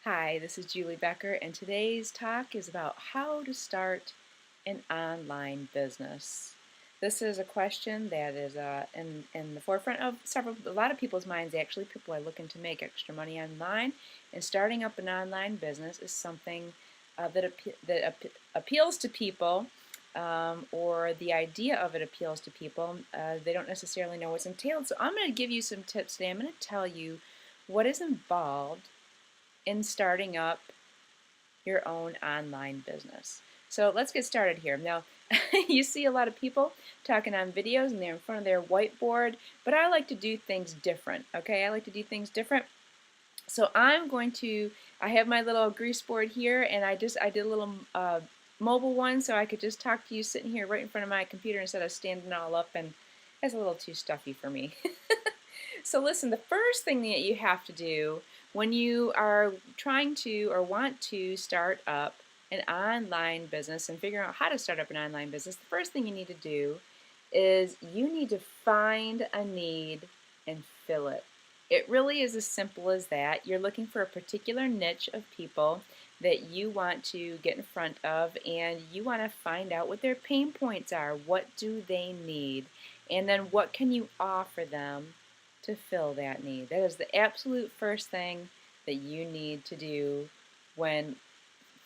Hi, this is Julie Becker, and today's talk is about how to start an online business. This is a question that is in the forefront of a lot of people's minds. Actually, people are looking to make extra money online, and starting up an online business is something appeals to people, or the idea of it appeals to people. They don't necessarily know what's entailed. So I'm going to give you some tips today. I'm going to tell you what is involved in starting up your own online business. So let's get started here. Now, you see a lot of people talking on videos and they're in front of their whiteboard, but I like to do things different, okay? I like to do things different. So I have my little grease board here, and I did a little mobile one so I could just talk to you sitting here right in front of my computer instead of standing all up, and that's a little too stuffy for me. So listen, the first thing that you have to do when you are trying to or want to start up an online business and figure out how to start up an online business, the first thing you need to do is you need to find a need and fill it. It really is as simple as that. You're looking for a particular niche of people that you want to get in front of, and you want to find out what their pain points are. What do they need? And then what can you offer them to fill that need? That is the absolute first thing that you need to do when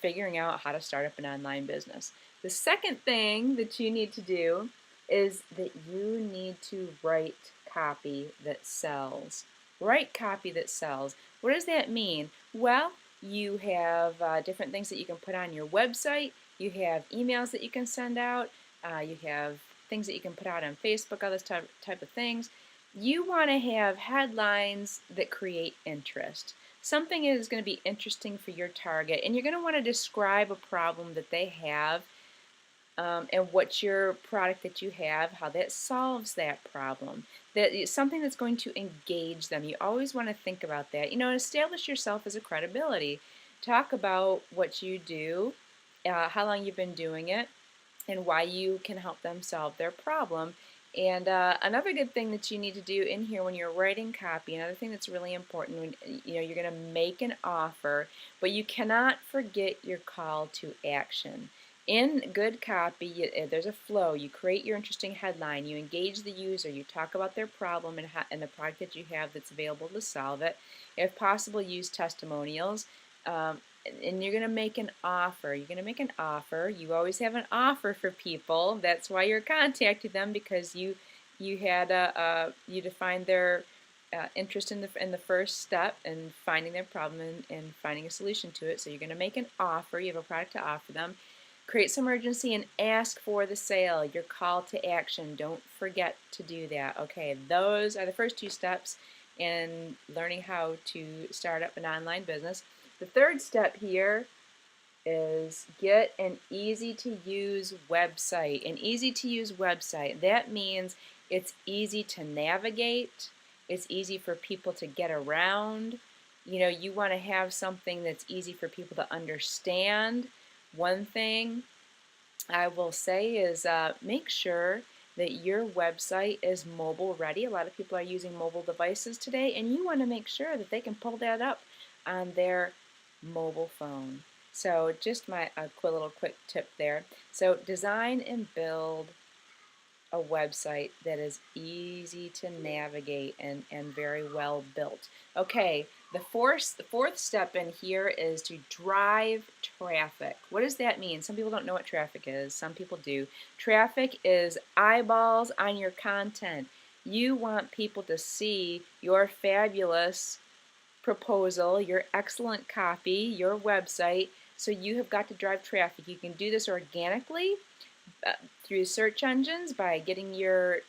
figuring out how to start up an online business. The second thing that you need to do is that you need to write copy that sells. Write copy that sells. What does that mean? Well, you have different things that you can put on your website. You have emails that you can send out. You have things that you can put out on Facebook, other type of things. You want to have headlines that create interest. Something is going to be interesting for your target, and you're going to want to describe a problem that they have, and what your product that you have, how that solves that problem. That is something that's going to engage them. You always want to think about that. You know, establish yourself as a credibility. Talk about what you do, how long you've been doing it, and why you can help them solve their problem. And another good thing that you need to do in here when you're writing copy, another thing that's really important, when you're going to make an offer, but you cannot forget your call to action. In good copy, there's a flow. You create your interesting headline, you engage the user, you talk about their problem and the product that you have that's available to solve it. If possible, use testimonials. And you're going to make an offer. You're going to make an offer. You always have an offer for people. That's why you're contacting them, because you defined their interest in the first step and finding their problem and finding a solution to it. So you're going to make an offer. You have a product to offer them. Create some urgency and ask for the sale. Your call to action. Don't forget to do that. Okay, those are the first two steps in learning how to start up an online business. The third step here is get an easy to use website. An easy to use website. That means it's easy to navigate. It's easy for people to get around. You know, you want to have something that's easy for people to understand. One thing I will say is make sure that your website is mobile ready. A lot of people are using mobile devices today, and you want to make sure that they can pull that up on their mobile phone. So just a little quick tip there. So design and build a website that is easy to navigate and very well built. Okay, the fourth step in here is to drive traffic. What does that mean? Some people don't know what traffic is. Some people do. Traffic is eyeballs on your content. You want people to see your fabulous proposal, your excellent copy, your website. So you have got to drive traffic. You can do this organically through search engines by getting your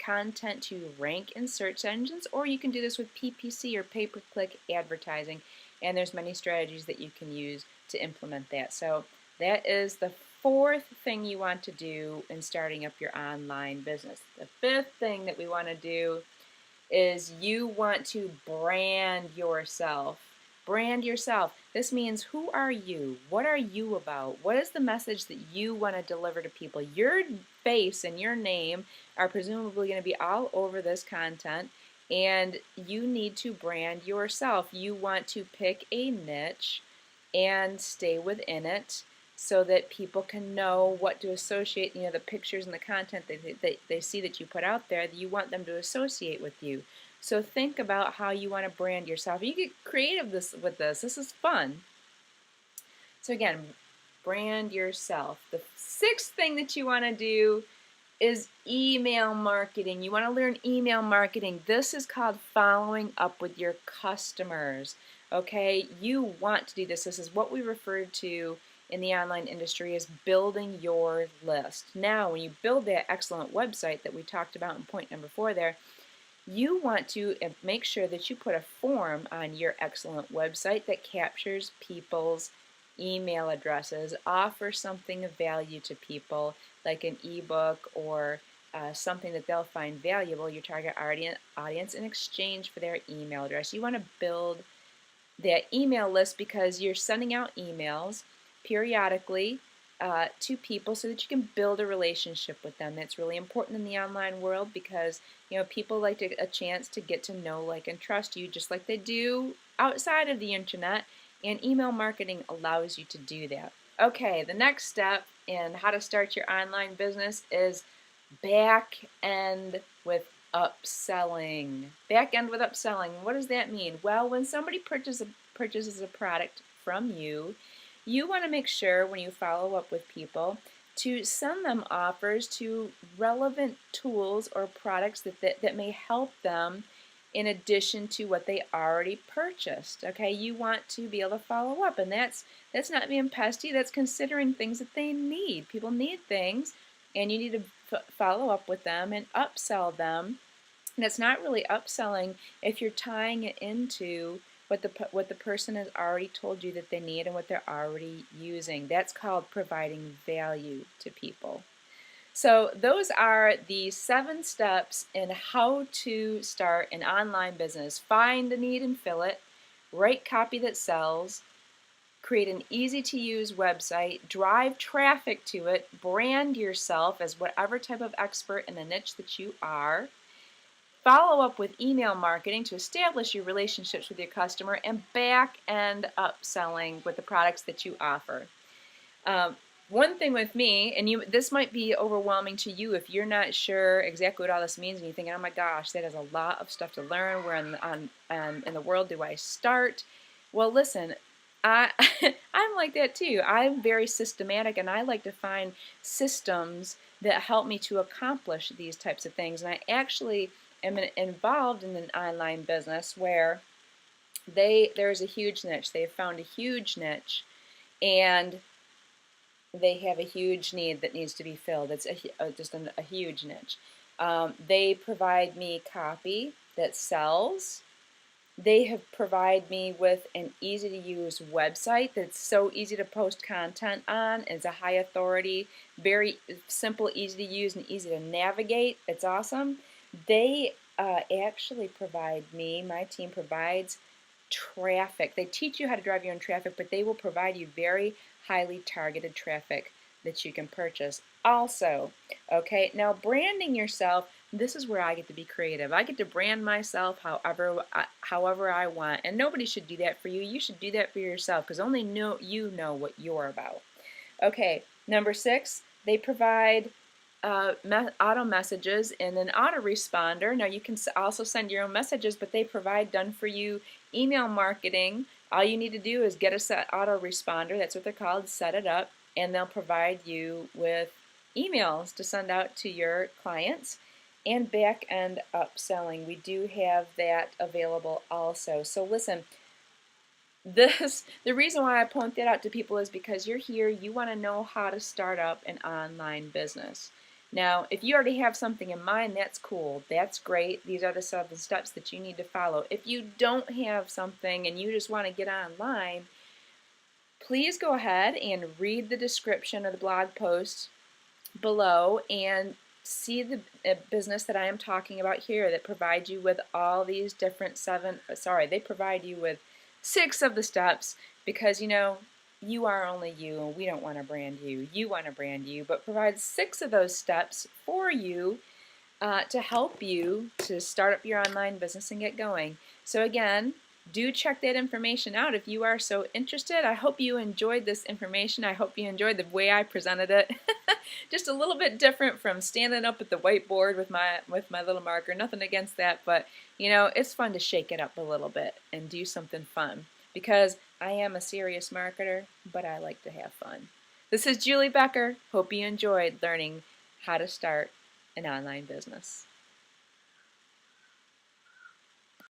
content to rank in search engines, or you can do this with PPC or pay-per-click advertising, and there's many strategies that you can use to implement that. So that is the fourth thing you want to do in starting up your online business. The fifth thing that we want to do is you want to brand yourself. Brand yourself. This means, who are you? What are you about? What is the message that you want to deliver to people? Your face and your name are presumably going to be all over this content, and you need to brand yourself. You want to pick a niche and stay within it so that people can know what to associate, the pictures and the content that they see that you put out there, that you want them to associate with you. So think about how you want to brand yourself. You get creative with this. This is fun. So again, brand yourself. The sixth thing that you want to do is email marketing. You want to learn email marketing. This is called following up with your customers. Okay, you want to do this. This is what we refer to in the online industry as building your list. Now, when you build that excellent website that we talked about in point number 4 there, you want to make sure that you put a form on your excellent website that captures people's email addresses, offer something of value to people like an ebook or something that they'll find valuable, your target audience, in exchange for their email address. You want to build that email list because you're sending out emails periodically to people so that you can build a relationship with them. That's really important in the online world because people like a chance to get to know, like, and trust you just like they do outside of the internet, and email marketing allows you to do that. Okay, the next step in how to start your online business is back end with upselling. Back end with upselling. What does that mean? Well, when somebody purchases a product from you, you want to make sure when you follow up with people to send them offers to relevant tools or products that may help them in addition to what they already purchased. Okay, you want to be able to follow up, and that's not being pesky. That's considering things that they need. People need things, and you need to follow up with them and upsell them. And it's not really upselling if you're tying it into what the person has already told you that they need and what they're already using. That's called providing value to people. So those are the 7 steps in how to start an online business. Find the need and fill it, write copy that sells, create an easy-to-use website, drive traffic to it, brand yourself as whatever type of expert in the niche that you are, follow up with email marketing to establish your relationships with your customer, and back end upselling with the products that you offer. One thing with me, and this might be overwhelming to you if you're not sure exactly what all this means and you think, oh my gosh, that is a lot of stuff to learn. Where in the world do I start? Well, listen, I'm like that too. I'm very systematic, and I like to find systems that help me to accomplish these types of things. And I actually am involved in an online business where there's a huge niche. They've found a huge niche, and they have a huge need that needs to be filled. It's just a huge niche. They provide me copy that sells. They have provided me with an easy-to-use website that's so easy to post content on. It's a high authority, very simple, easy to use, and easy to navigate. It's awesome. They actually provide me, my team provides traffic. They teach you how to drive your own traffic, but they will provide you very highly targeted traffic that you can purchase also. Okay, now branding yourself, this is where I get to be creative. I get to brand myself however I want, and nobody should do that for you. You should do that for yourself because only you know what you're about. Okay, number 6, they provide auto messages and an autoresponder. Now you can also send your own messages, but they provide done for you email marketing. All you need to do is get a set autoresponder, that's what they're called, set it up, and they'll provide you with emails to send out to your clients. And back end upselling, we do have that available also. So listen, the reason why I point that out to people is because you're here, you want to know how to start up an online business. Now, if you already have something in mind, that's cool. That's great. These are the 7 steps that you need to follow. If you don't have something and you just want to get online, please go ahead and read the description of the blog post below and see the business that I am talking about here that provides you with all these different they provide you with 6 of the steps because, you are only you, and we don't want to brand you. You want to brand you, but provide 6 of those steps for you to help you to start up your online business and get going. So again, do check that information out if you are so interested. I hope you enjoyed this information. I hope you enjoyed the way I presented it. Just a little bit different from standing up at the whiteboard with my little marker. Nothing against that, but you know, it's fun to shake it up a little bit and do something fun because I am a serious marketer, but I like to have fun. This is Julie Becker. Hope you enjoyed learning how to start an online business.